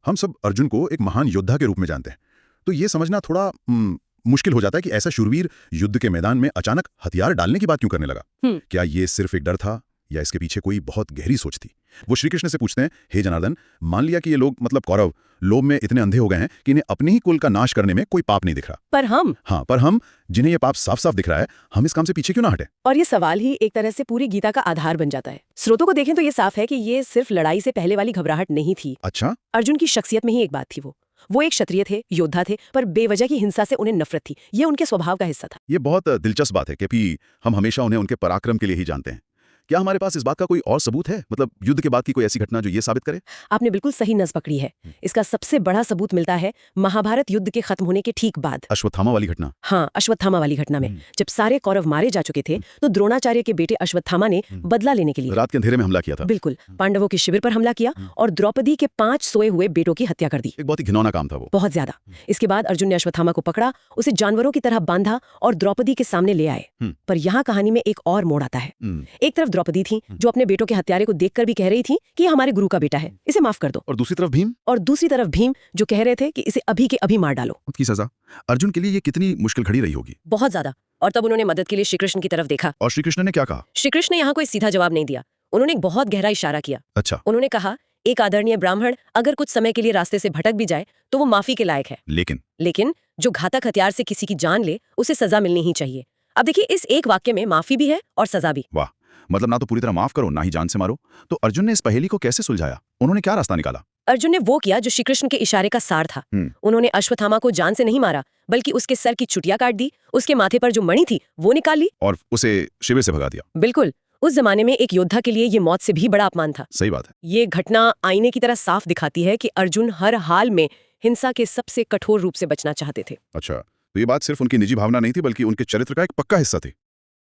हम सब अर्जुन को एक महान योद्धा के रूप में जानते हैं, तो ये समझना थोड़ा मुश्किल हो जाता है कि ऐसा शूरवीर युद्ध के मैदान में अचानक हथियार डालने की बात क्यों करने लगा। क्या ये सिर्फ एक डर था या इसके पीछे कोई बहुत गहरी सोच थी? वो श्री कृष्ण से पूछते हैं, हे जनार्दन, मान लिया कि ये लोग मतलब कौरव लोभ में इतने अंधे हो गए हैं कि इन्हें अपने ही कुल का नाश करने में कोई पाप नहीं दिख रहा, पर हम जिन्हें ये पाप साफ साफ दिख रहा है, हम इस काम से पीछे क्यों ना हटे? और ये सवाल ही एक तरह से पूरी गीता का आधार बन जाता है। स्रोतों को देखें तो ये साफ है कि ये सिर्फ लड़ाई से पहले वाली घबराहट नहीं थी। अच्छा, अर्जुन की शख्सियत में ही एक बात थी, वो एक क्षत्रिय थे, योद्धा थे, पर बेवजह की हिंसा से उन्हें नफरत थी। ये उनके स्वभाव का हिस्सा था। ये बहुत दिलचस्प बात है कि हम हमेशा उन्हें उनके पराक्रम के लिए ही जानते हैं। क्या हमारे पास इस बात का कोई और सबूत है, मतलब युद्ध के बाद की कोई ऐसी घटना जो ये साबित करे? आपने बिल्कुल सही नस पकड़ी है। इसका सबसे बड़ा सबूत मिलता है महाभारत युद्ध के खत्म होने के ठीक बाद। अश्वत्थामा वाली घटना? हाँ, अश्वत्थामा वाली घटना में जब सारे कौरव मारे जा चुके थे, तो द्रोणाचार्य के बेटे अश्वत्थामा ने बदला लेने के लिए रात के अंधेरे में हमला किया था। बिल्कुल, पांडवों के शिविर पर हमला किया और द्रौपदी के 5 सोए हुए बेटों की हत्या कर दी। एक बहुत ही घिनौना काम था वो। बहुत ज्यादा। इसके बाद अर्जुन ने अश्वत्थामा को पकड़ा, उसे जानवरों की तरह बांधा और द्रौपदी के सामने ले आए। पर यहाँ कहानी में एक और मोड़ आता है। एक तरफ द्रौपदी थी जो अपने बेटों के हत्यारे को देखकर भी कह रही थी कि ये हमारे गुरु का बेटा है, इसे माफ कर दो। और दूसरी तरफ भीम जो कह रहे थे कि इसे अभी के अभी मार डालो। की सजा अर्जुन के लिए ये कितनी मुश्किल घड़ी रही होगी? बहुत ज्यादा। और तब उन्होंने मदद के लिए श्री कृष्ण की तरफ देखा। और श्री कृष्ण ने क्या कहा? श्री कृष्ण ने यहाँ कोई सीधा जवाब नहीं दिया। उन्होंने एक बहुत गहरा इशारा किया। अच्छा। उन्होंने कहा, एक आदरणीय ब्राह्मण अगर कुछ समय के लिए रास्ते से भटक भी जाए तो वो माफी के लायक है, लेकिन जो घातक हथियार से किसी की जान ले, उसे सजा मिलनी ही चाहिए। अब देखिए, इस एक वाक्य में माफी भी है और सजा भी। वाह, मतलब ना तो पूरी तरह माफ करो, ना ही जान से मारो। तो अर्जुन ने इस पहेली को कैसे सुलझाया? उन्होंने क्या रास्ता निकाला? अर्जुन ने वो किया जो श्री कृष्ण के इशारे का सार था। उन्होंने अश्वत्थामा को जान से नहीं मारा, बल्कि उसके सर की चुटिया काट दी, उसके माथे पर जो मणि थी वो निकाल ली और उसे शिविर से भगा दिया। बिल्कुल। उस जमाने में एक योद्धा के लिए ये मौत से भी बड़ा अपमान था। सही बात है। ये घटना आईने की तरह साफ दिखाती है कि अर्जुन हर हाल में हिंसा के सबसे कठोर रूप से बचना चाहते थे। अच्छा, तो ये बात सिर्फ उनकी निजी भावना नहीं थी, बल्कि उनके चरित्र का एक पक्का हिस्सा थी।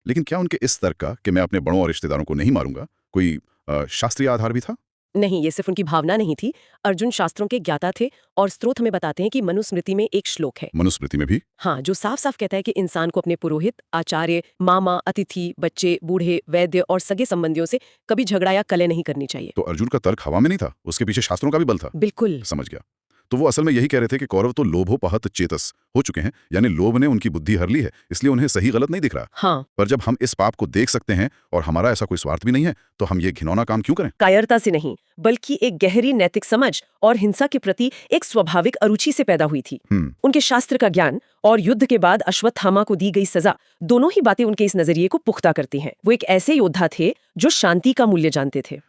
लेकिन क्या उनके इस तर्क का कि मैं अपने बड़ों और रिश्तेदारों को नहीं मारूंगा, कोई शास्त्रीय आधार भी था? नहीं, ये सिर्फ उनकी भावना नहीं थी। अर्जुन शास्त्रों के ज्ञाता थे और स्रोत हमें बताते हैं कि मनुस्मृति में एक श्लोक है। मनुस्मृति में भी? हाँ, जो साफ साफ कहता है कि इंसान को अपने पुरोहित, आचार्य, मामा, अतिथि, बच्चे, बूढ़े, वैद्य और सगे संबंधियों से कभी झगड़ा या कलह नहीं करनी चाहिए। तो अर्जुन का तर्क हवा में नहीं था, उसके पीछे शास्त्रों का भी बल था। बिल्कुल, समझ गया। तो वो असल में यही कह रहे थे कि कौरव तो लोभोपहत चेतस हो चुके हैं, यानी लोभ ने उनकी बुद्धि हर ली है, इसलिए उन्हें सही गलत नहीं दिख रहा। हाँ। पर जब हम इस पाप को देख सकते हैं और हमारा ऐसा कोई स्वार्थ भी नहीं है, तो हम ये घिनौना काम क्यों करें? कायरता से नहीं, बल्कि एक गहरी नैतिक समझ और हिंसा के प्रति एक स्वाभाविक अरुचि से पैदा हुई थी। उनके शास्त्र का ज्ञान और युद्ध के बाद अश्वत्थामा को दी गई सजा, दोनों ही बातें उनके इस नजरिए को पुख्ता करती हैं। वो एक ऐसे योद्धा थे जो शांति का मूल्य जानते थे।